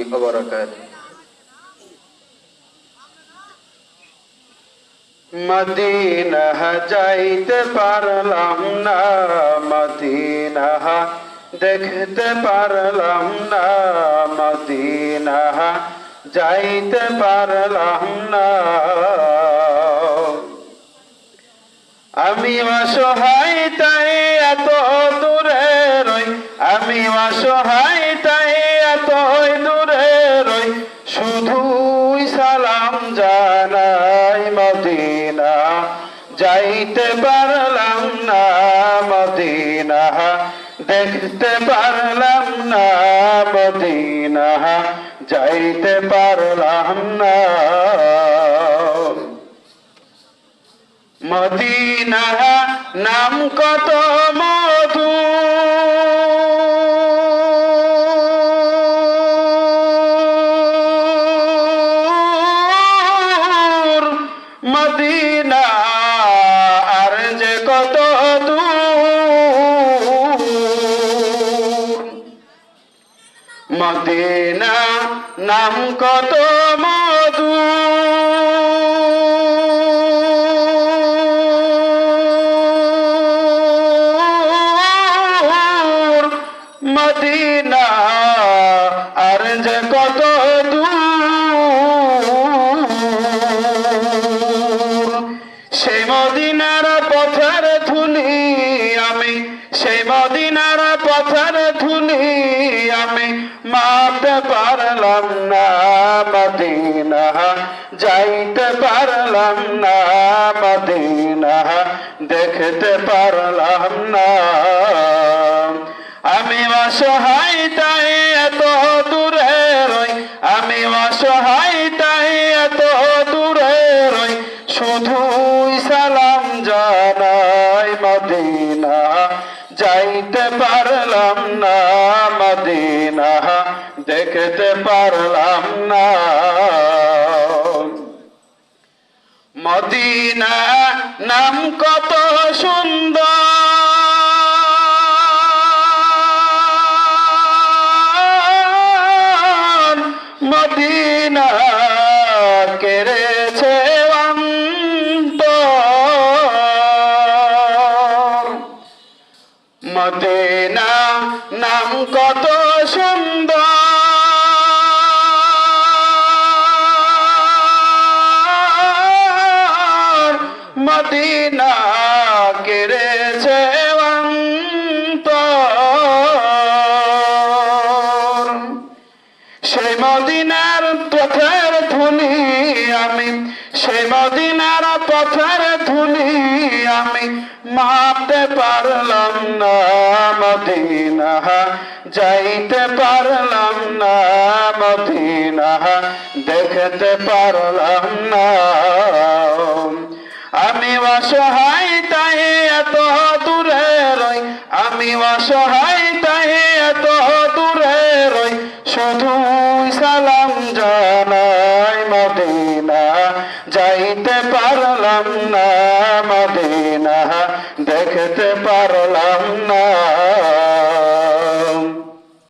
ওয়া বারাকাতুহু। মদিনা যাইতে পারলাম না, মদিনা দেখতে পারলাম না, মদিনা যাইতে পারলাম না। আমি অসহায় তাই এত দূরে রই, আমি অসহায় তাই এত দূরে রই, শুধুই সালাম জানাই মদিনা যাইতে পারলাম না, মদিনা দেখতে পারলাম না, মদিনা যাইতে পারলাম না। মদিনা নাম কত মধু, মদিনা আর যে কত দূর, মদিনা নাম কত মধু, মদিনা আর যে কত দূর, সেই মদিনার পথের ধুলি আমি, সেই মদিনার পথের ধুলি আমি মাপতে পারলাম না, মদিনা যাইতে পারলাম না, মদিনা দেখতে পারলাম না। আমি অসহায় তাই এত দূরে রই, আমি অসহায় তাই এত দূরে রই, শুধুই সালাম জানাই মদিনা যাইতে পারলাম না, মদিনা দেখতে পারলাম না। মদিনা নাম কত সুন্দর, মদিনা কেড়েছে অন্তর, মদিনা নাম কত সুন্দর, মদিনা কেড়েছে অন্তর। সেই মদিনার পথের ধুলি আমি, সেই মদিনার পথের ধুলি আমি মাপতে পারলাম না, মদিনা যাইতে পারলাম না, মদিনা দেখতে পারলাম না। আমি অসহায় তাই এত দূরে রই, আমি অসহায় তাই এত দূরে রই, শুধুই সালাম জানাই মদিনা যাইতে পারলাম না, মদিনা দেখতে পারলাম না।